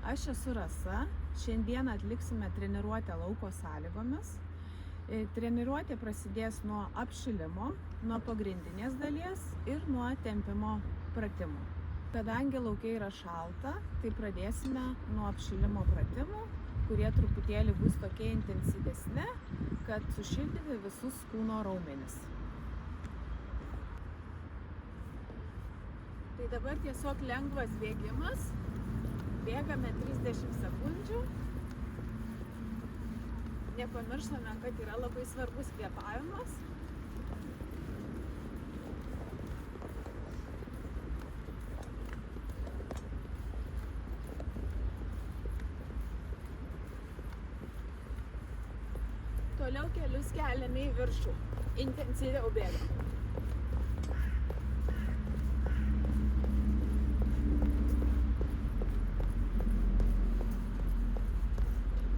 Aš esu Rasa, šiandien atliksime treniruotę lauko sąlygomis. Treniruotė prasidės nuo apšilimo, nuo pagrindinės dalies ir nuo tempimo pratimų. Kadangi laukia yra šalta, tai pradėsime nuo apšilimo pratimų, kurie truputėlį bus tokie intensyvesni, kad sušildyti visus kūno raumenis. Tai dabar tiesiog lengvas bėgimas. Bėgame 30 sekundžių. Nepamirštame, kad yra labai svarbus kvėpavimas. Toliau kelius keliame į viršų. Intensyviau bėgam.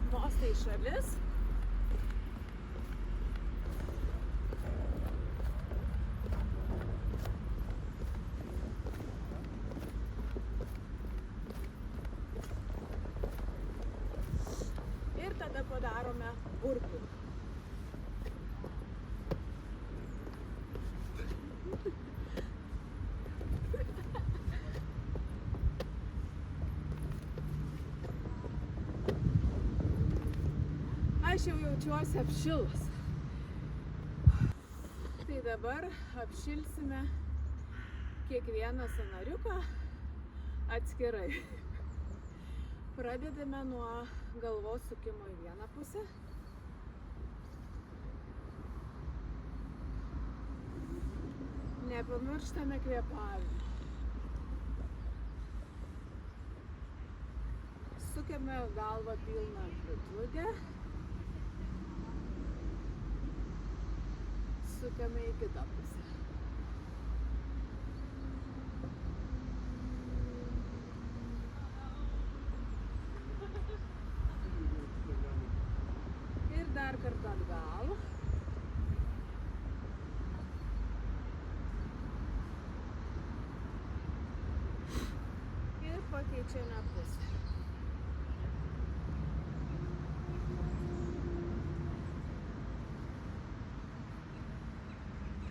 Mostai į šalis. Ir tada padarome burpų. Aš jau jaučiuosi apšilus. Tai dabar apšilsime kiekvieną sąnariuką atskirai. Pradedame nuo galvos sukimo į vieną pusę. Nepamirštame kvėpavimo. Sukame galvą pilną amplitudę. Sukame į kitą pusę. Ir dar kartą atgal. Ir pakeičiame pusę.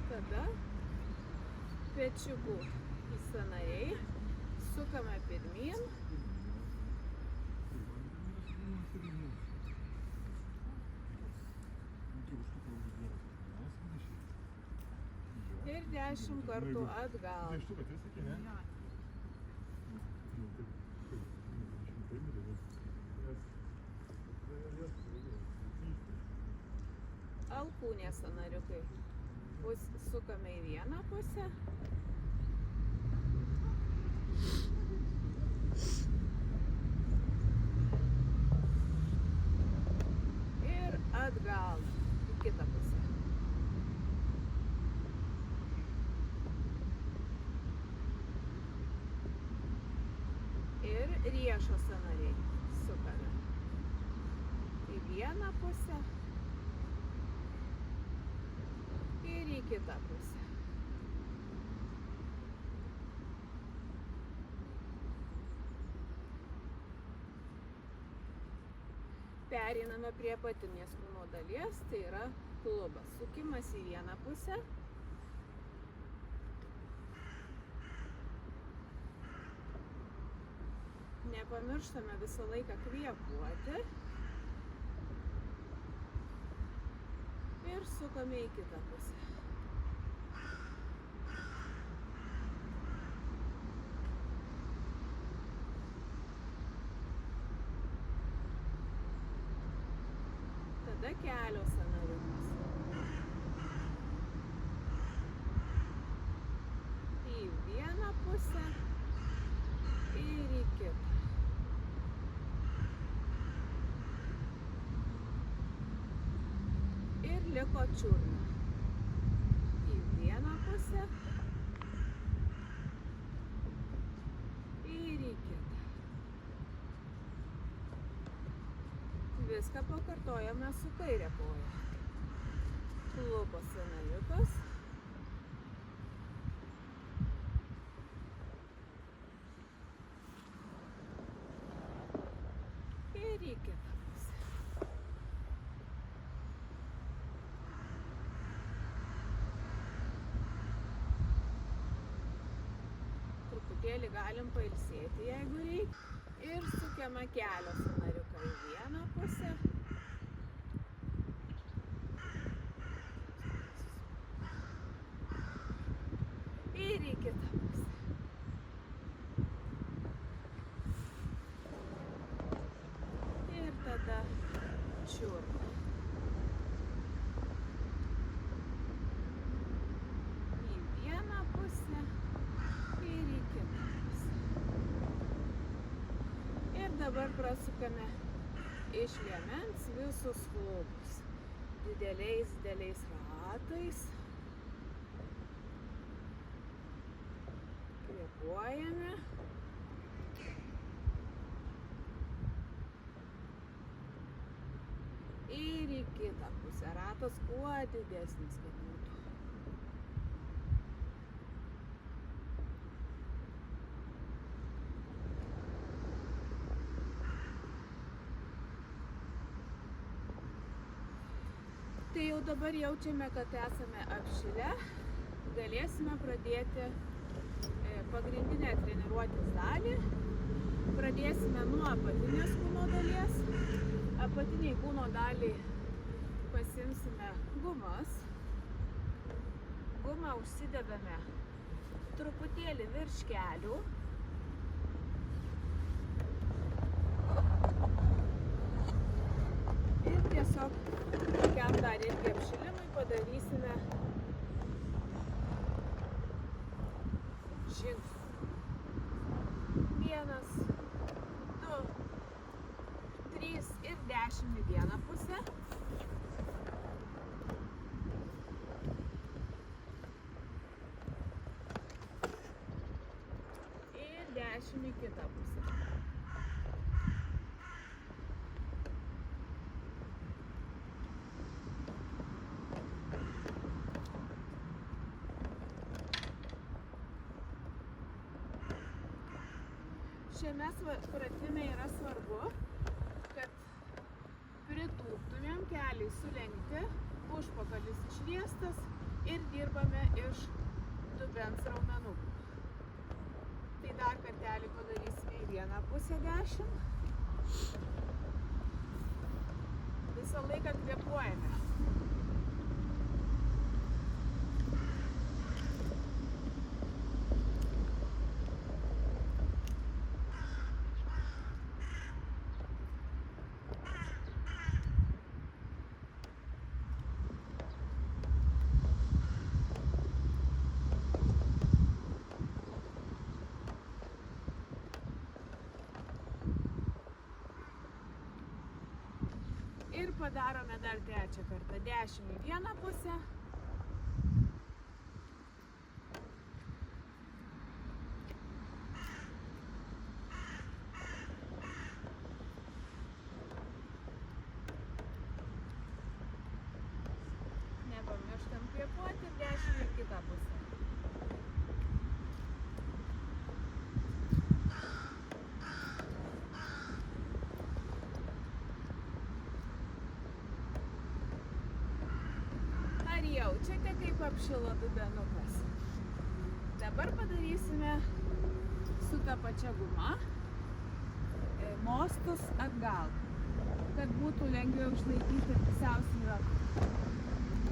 Tada pečiukų į sąnariai, sukame pirmyn ir 10 kartų atgal. Alkūnės sąnariukai. Sukame į vieną pusę. Ir atgal į kitą pusę. Ir riešo sąnariai sukame į vieną pusę. Ir į kitą pusę. Pereiname prie apatinės kūno dalies, tai yra klubas. Sukimas į vieną pusę. Nepamirštame visą laiką kvėpuoti. Ir sukame į kitą pusę. Tada kelio sąnariukas. Į vieną pusę ir į kitą. Ir liko čiurna. Į vieną pusę ir į kitą. Viską pakartojame su kairė koja. Lūpos sąnariukas. Ir į kitą pusę. Truputėlį galim pailsėti, jeigu reikia. Ir sukiame kelio sąnariuką į vieną pusę. Ir į kitą pusę. Ir tada čiurna. Į vieną pusę ir į kitą pusę. Ir dabar prasukame iš liemens visus klubus. Dideliais ratais. Kvėpuojame. Ir į kitą pusę. Ratas kuo didesnis, kad būtų. Tai jau dabar jaučiame, kad esame apšilę. Galėsime pradėti pagrindinę treniruotės dalį. Pradėsime nuo apatinės kūno dalies. Apatiniai kūno daliai pasimsime gumas. Gumą užsidedame truputėlį virš kelių. Ir tiesiog tokiam dar irgi apšilimui padarysime žingsnių. 1, 2, 3 ir 10 į vieną pusę. Ir 10 į kitą pusę. Šiame pratime yra svarbu, kad pritūptumėm, keliai sulenkti, užpakalis išriestas ir dirbame iš dubens raumenukų. Tai dar kartelį padarysime į vieną pusę 10. Visą laiką kvėpuojame. Ir padarome dar trečią kartą. 10 į vieną pusę. Nepamirštam kvėpuoti ir 10 į kitą pusę. Jaučiate, kaip apšilo dubenukas. Dabar padarysime su ta pačia guma mostus atgal, kad būtų lengviau išlaikyti pusiausvyrą.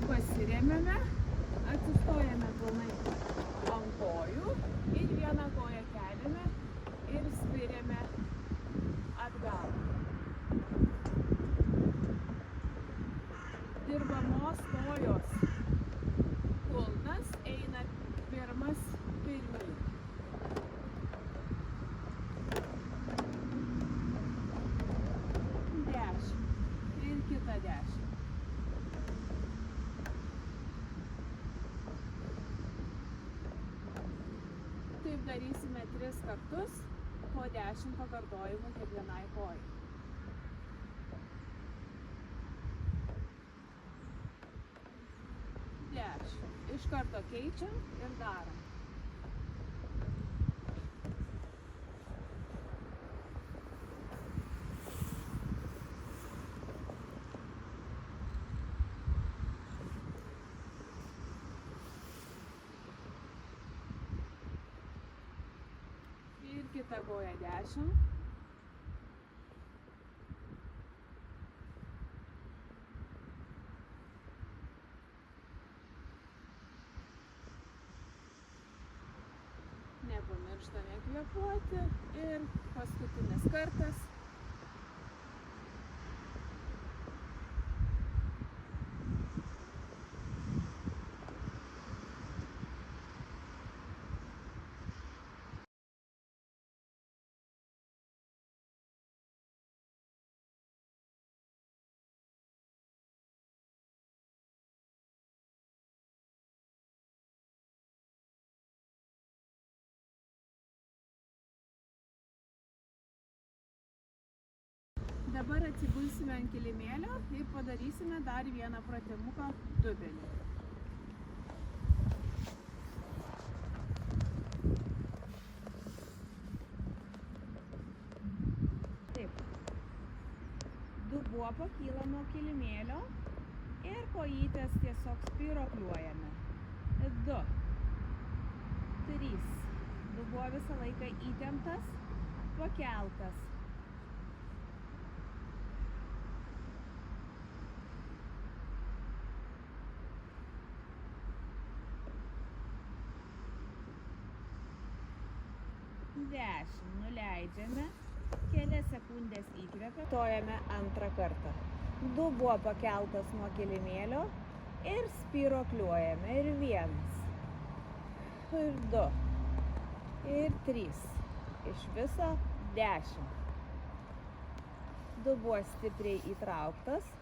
Pasiremiame, atsistojame pilnai ant kojų ir vieną koją keliame ir spiriame atgal. Dirbamos kojos. Kulnas eina pirmas pirmyn. Ir kita 10. Taip darysime 3 kartus, po 10 pakartojimų kiekvienai kojai. Iš karto keičiam ir darom. Kita koja 10. Nepamirštame kvėpuoti ir paskutinis kartas. Dabar atsigulsime ant kilimėlio ir padarysime dar vieną pratimuką dubenį. Taip. Dubuo pakyla nuo kilimėlio ir kojytės tiesiog spyruokliuojame. 2, 3. Dubuo visą laiką įtemptas, pakeltas. 10. Nuleidžiame, kelias sekundės įkvepiame, stojame antrą kartą. Dubuo pakeltas nuo kilimėlio ir spyruokliuojame. Ir 1, ir 2, ir 3. Iš viso 10. Dubuo stipriai įtrauktas.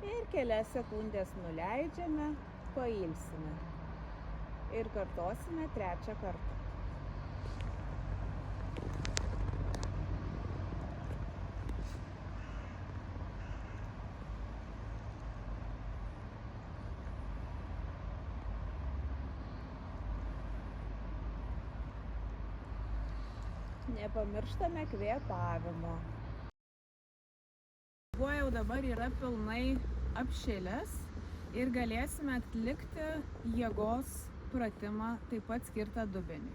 Ir kelias sekundės nuleidžiame, pailsime. Ir kartosime 3 kartą. Nepamirštame kvėpavimo. Dubuo jau dabar yra pilnai apšilęs ir galėsime atlikti jėgos pratimą, taip pat skirtą dubeniui.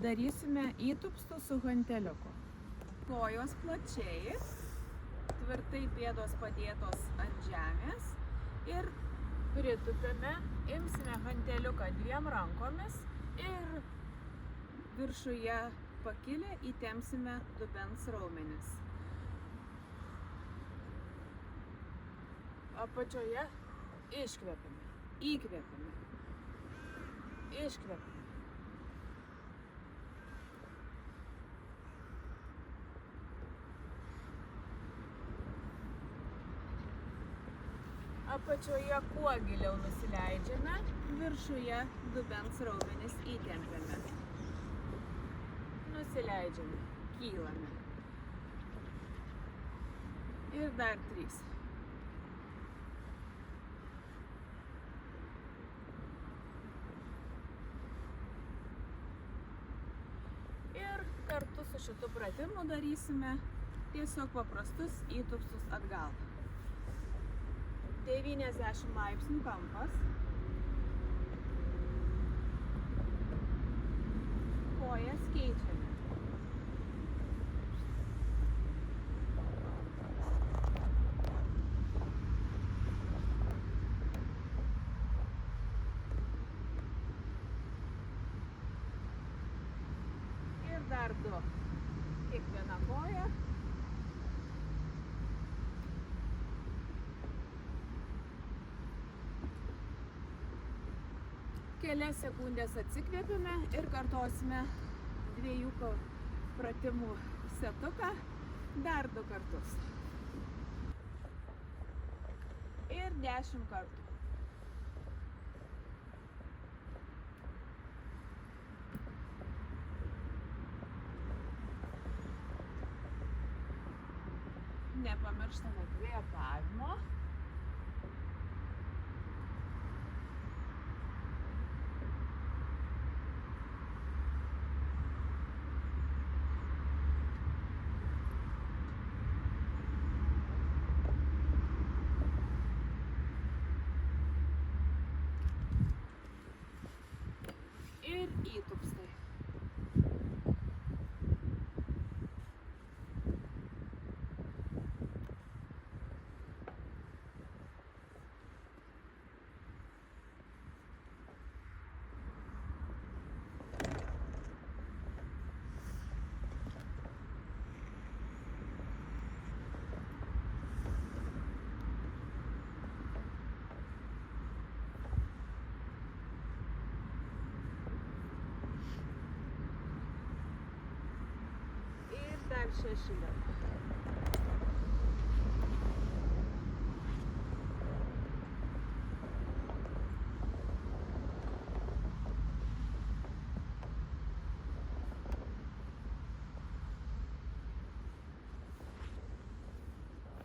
Darysime įtūpstus su hanteliuku. Kojos plačiai, tvirtai pėdos padėtos ant žemės ir pritūpėme, imsime hanteliuką 2 rankomis ir viršuje pakilę įtempsime dubens raumenis. Apačioje iškvepiame, įkvepiame, iškvepiame. Apačioje kuo giliau nusileidžiame, viršuje dubens raumenis įtempiame. Nusileidžiame, kylame. Ir dar 3. Kartu su šitu pratimu darysime tiesiog paprastus įtūpstus atgal. 90 laipsnių kampas. Kojas keičiame. Dar 2. Kiekviena koja. Kelias sekundės atsikvėpime ir kartosime 2 pratimų setuką dar 2 kartus. Ir 10 kartų. Nepamirštame kvėpavimo. 6 liko.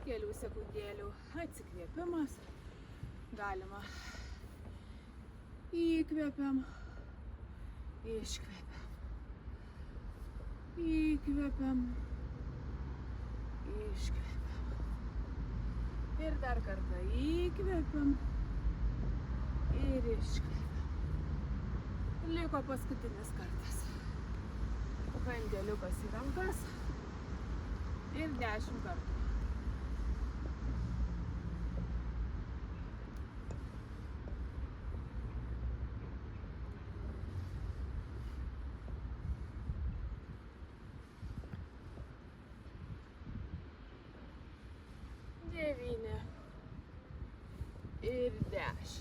Kelių sekundėlių atsikvėpimas. Galima įkvėpiam, iškvėpiam, įkvėpiam, iškvėpiam. Ir dar kartą įkvėpiam ir iškvėpiam. Liko paskutinis kartas. Vandeliukas į rankas ir 10 kartų. Ir 10.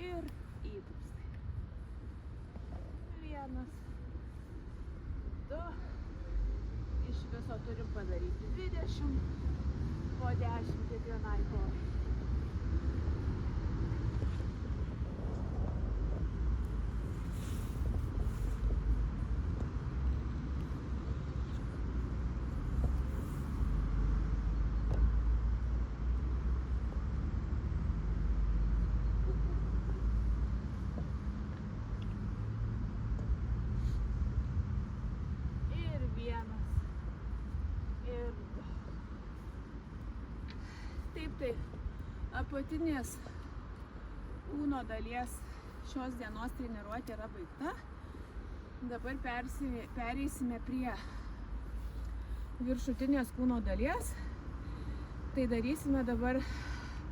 Ir įpustai. 1, 2. Iš viso turim padaryti 20. Po 10 kiekvienai porai. Tai apatinės kūno dalies šios dienos treniruotė yra baigta. Dabar pereisime prie viršutinės kūno dalies. Tai darysime dabar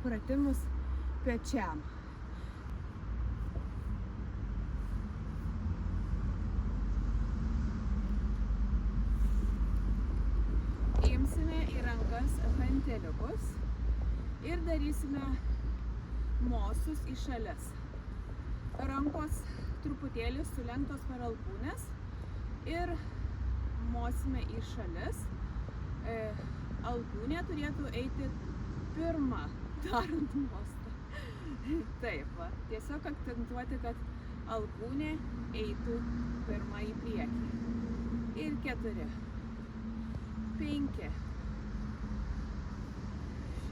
pratimus pečiam. Imsime į rankas hanteliukus. Ir darysime mostus į šalis. Rankos truputėlį sulenktos per alkūnes ir mosime į šalis. Alkūnė turėtų eiti pirma darant mostą. Taip, va. Tiesiog akcentuoti, kad alkūnė eitų pirma į priekį. Ir 4, 5,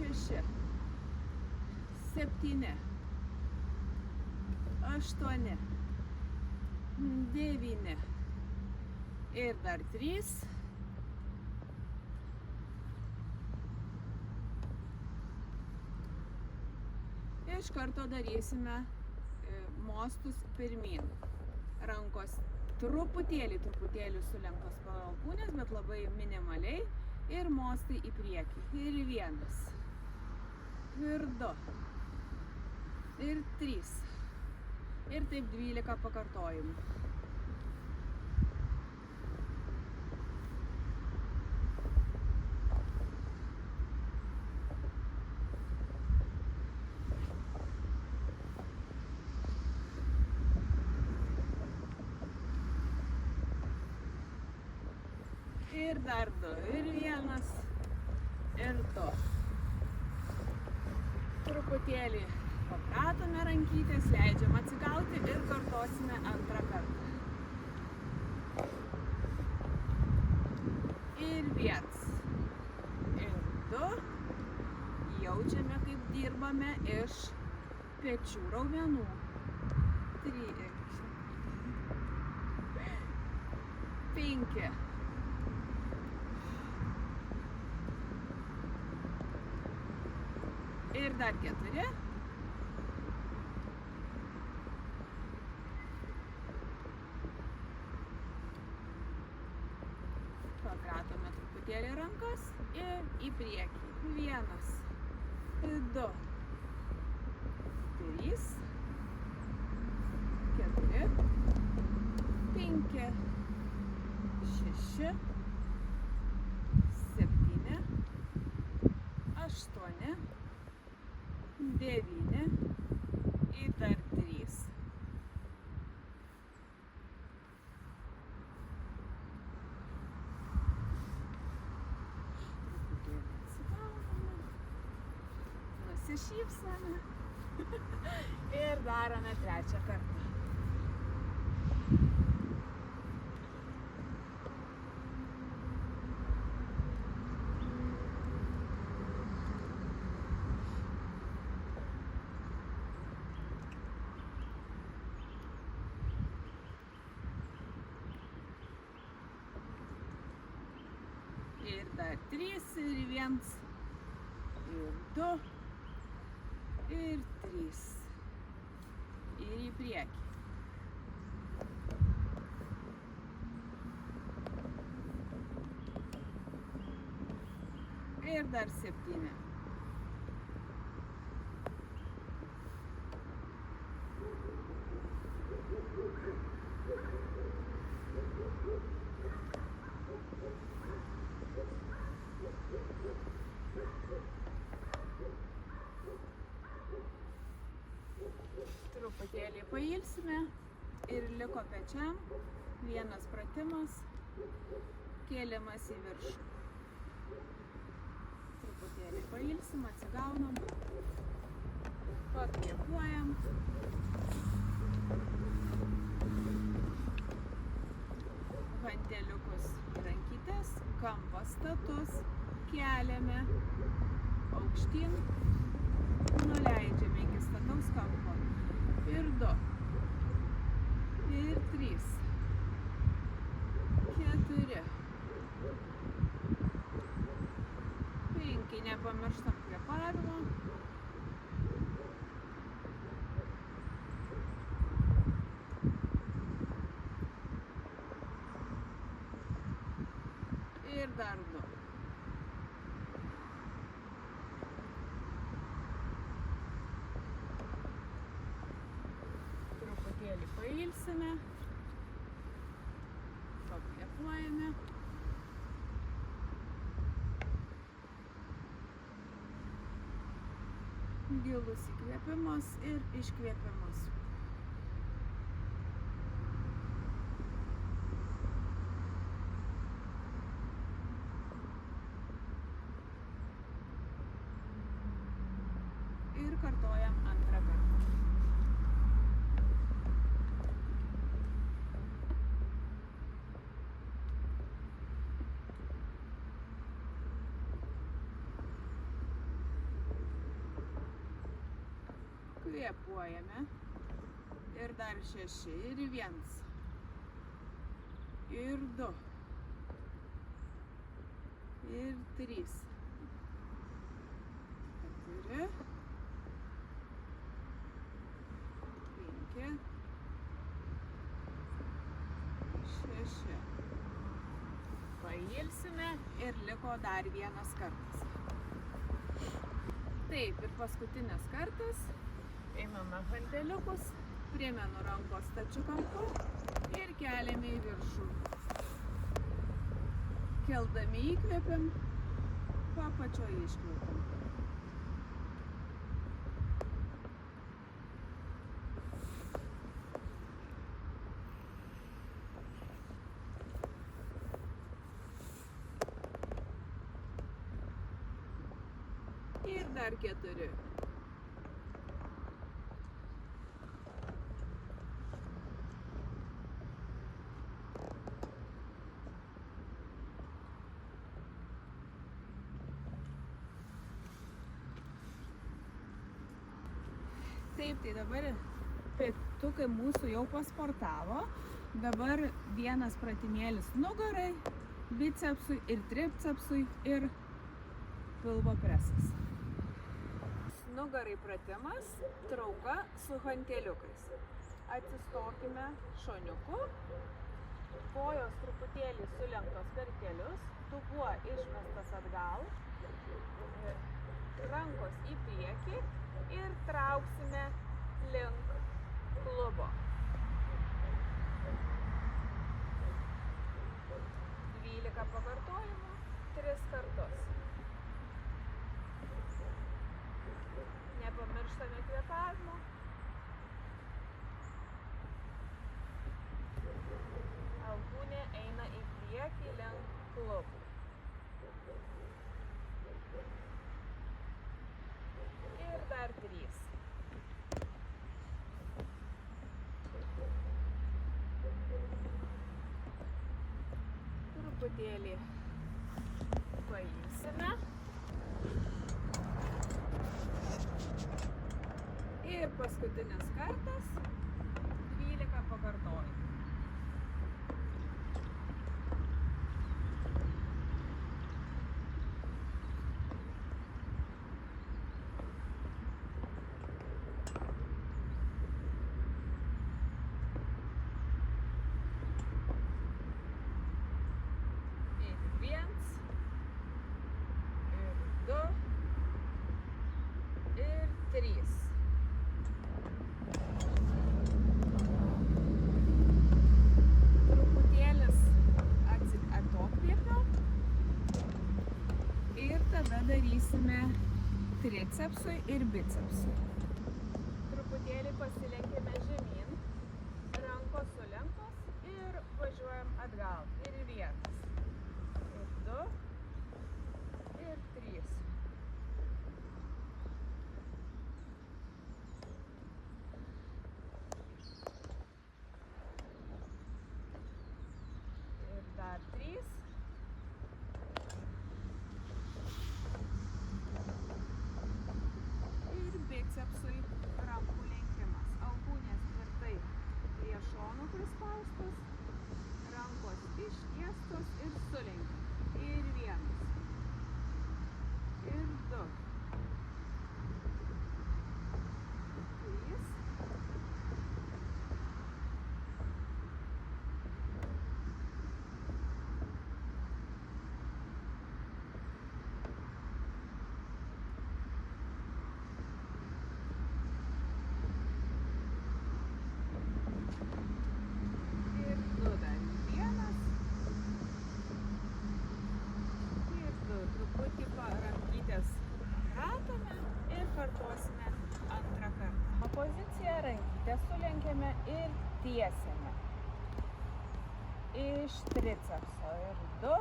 6, 7, 8, 9 ir dar 3. Iš karto darysime mostus pirmyn. Rankos truputėlį sulenktos per alkūnes, bet labai minimaliai. Ir mostai į priekį. Ir 1. Ir 2. Ir 3. Ir taip 12 pakartojimų. Ir dar 2. Ir 1. Ir 2. Truputėlį papratome rankytės, leidžiam atsigauti ir kartosime antrą kartą. Ir 1. Ir 2. Jaučiame, kaip dirbame iš pečių raumenų. 3. 5. Ir dar 4. Pakratome truputėlį rankas ir į priekį. 1, 2, 3, 4, 5, 6, 7, 8, 9 ir dar 3. nusišypsome ir darome trečią kartą. Ir dar 3, ir 1, ir 2, ir 3. Ir į priekį. Ir dar 7. Truputėlį pailsime ir liko pečiam vienas pratimas, kėlimas į viršų. Truputėlį pailsim, atsigaunam, pakvėpuojam. Hanteliukus į rankytes, kampas status, keliame aukštyn, nuleidžiame iki stataus kampo. Ir 2, ir 3, 4, 5, nepamirštam kvėpavimo. Ir dar 2. Truputėlį pailsime, pakvėpuojame. Gilus įkvėpimas ir iškvėpimas. Ir kartojam antrą kartą. Kvėpuojame. Ir dar 6, ir 1, ir 2, ir 3, 4, 5, 6. Pailsime ir liko dar vienas kartas. Taip, ir paskutinis kartas. Ėmame hanteliukus, primenu rankos stačiu kampu ir keliame į viršų. Keldami įkvėpiam, apačioje iškvėpiam. Ir dar 4. Taip, tai dabar petukai mūsų jau pasportavo. Dabar vienas pratimėlis nugarai, bicepsui ir tricepsui ir pilvo presas. Nugarai pratimas, trauka su hanteliukais. Atsistokime šoniuku, kojos truputėlį sulenktos per kelius, dubuo išmestas atgal, rankos į priekį ir trauksime link klubo. 12 pakartojimų, 3 kartus. Nepamirštame kvėpavimo. Alkūnė eina į priekį link klubų. Ir truputėlį paimsime. Ir paskutinis kartas 12 pakartojimų. Darysime tricepsui ir bicepsui. Truputėlį pasilenkime žemyn, rankos sulenktos ir važiuojam atgal. Ir 1, ir 2, ir 3. Ir dar 3. Bicepsui rankų lenkimas. Alkūnės tvirtai prie šonų prispaustos, rankos ištiestos ir sulenkiam. Ir 1, ir 2, 3. Kartuosime antrą kartą. Poziciją rankytę sulenkiame ir tiesiame. Iš tricepso ir 2.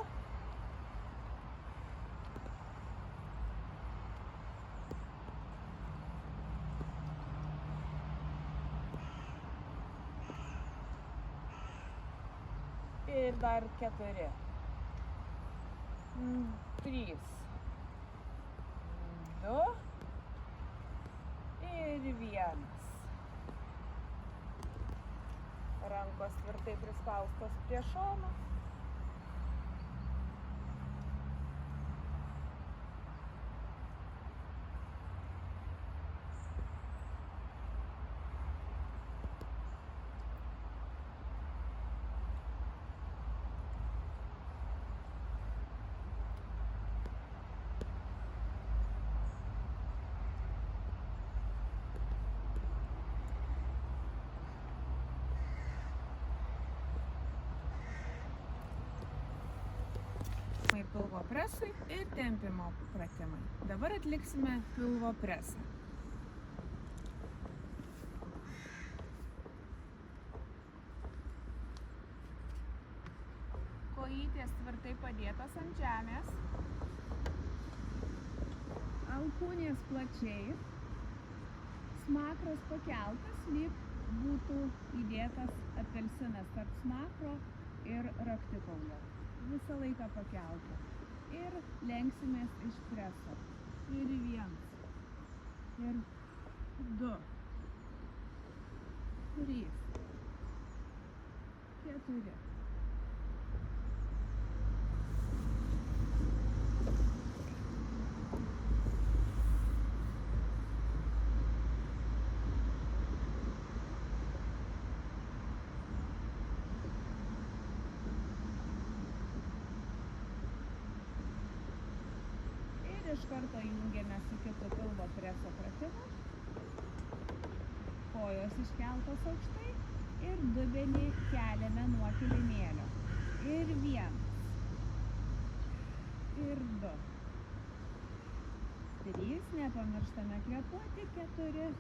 Ir dar 4. 3. 2. Ir 1. Rankos tvirtai prispaustos prie šono. Pilvo presui ir tempimo pratimai. Dabar atliksime pilvo presą. Kojytės tvirtai padėtos ant žemės. Alkūnės plačiai. Smakras pakeltas, lyg būtų įdėtas apelsinas tarp smakro ir raktikaulio. Visą laiką pakelta. Ir lenksimės iš preso. Ir 1, ir 2, 3, 4. Iš karto jungiame su kitu pilvo preso pratimu. Kojos iškeltos aukštai ir dubenį keliame nuo kilimėlio. Ir 1, ir 2, 3, nepamirštame kvėpuoti, 4.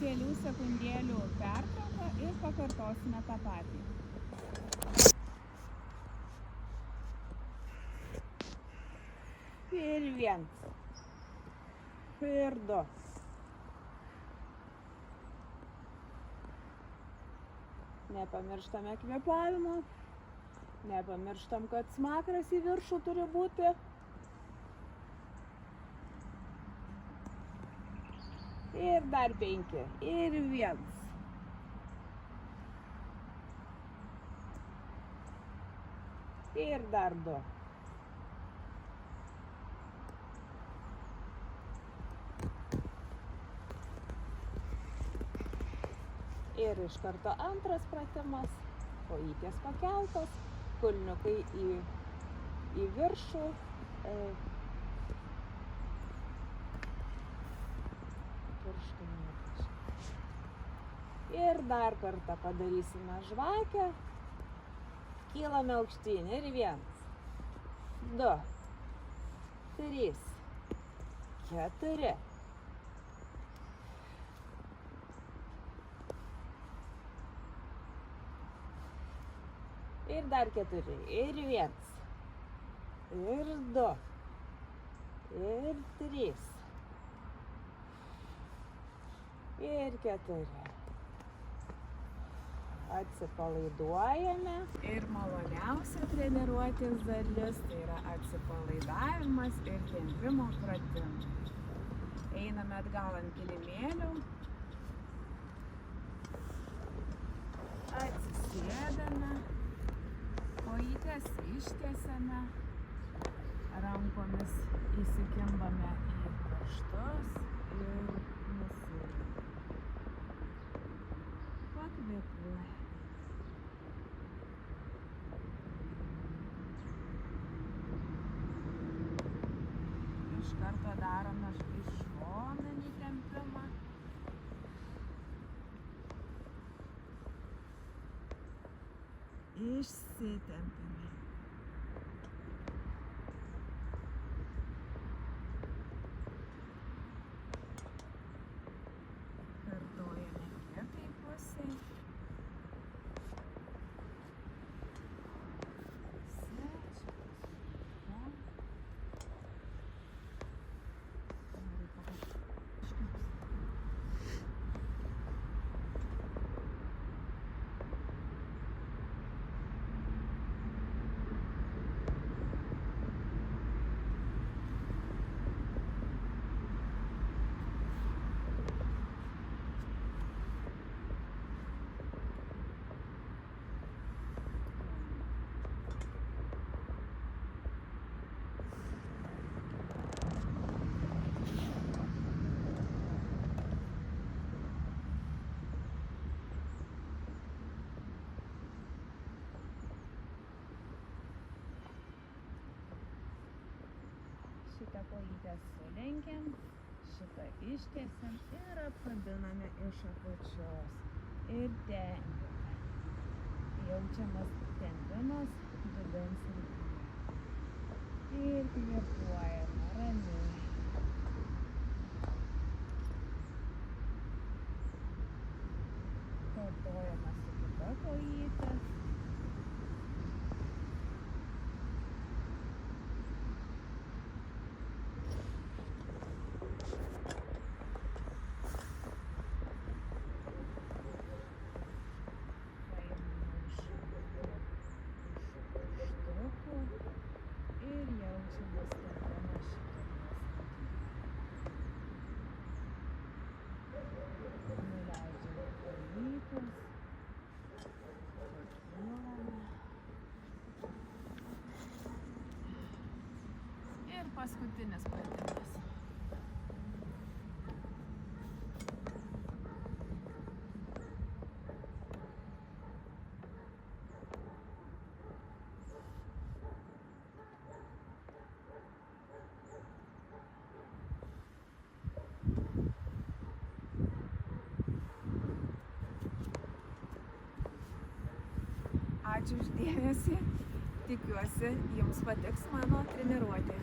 Kelių sekundėlių pertrauką ir pakartosime tą patį. vienas. Ir du. Nepamirštame kvėpavimo. Nepamirštam, kad smakras į viršų turi būti. Ir dar 5. Ir 1. Ir dar 2. Ir iš karto antras pratimas. Kojytės pakeltos. Kulniukai į viršų. Ir dar kartą padarysime žvakę. Kylame aukštyn. Ir 1, 2, 3, 4. Ir dar 4. Ir 1. Ir 2. Ir 3. Ir 4. Atsipalaiduojame. Ir maloniausia treniruotės dalis tai yra atsipalaidavimas ir tempimo pratimai. Einame atgal ant kilimėlių. Atsisėdame. Kojytes ištiesiame. Rankomis įsikimbame į kraštus ir nusileidžiame. Pakvėpuojame. Iš karto darome šoninį tempimą. Išsitempime. Kartojame kitai pusei. Šitą kojytę sulenkiam, šitą ištiesiam ir apkabiname iš apačios. Ir tempiame. Jaučiamas tempimas dubens srityje. Ir kvėpuojame ramiai. Kartojame su kita kojyte. Ir jaučiamas tempimas šitoje srityje. Nuleidžiame kojytes. Pakylame. Ir paskutinis pratimas. Ačiū už dėmesį. Tikiuosi, jums patiks mano treniruotė.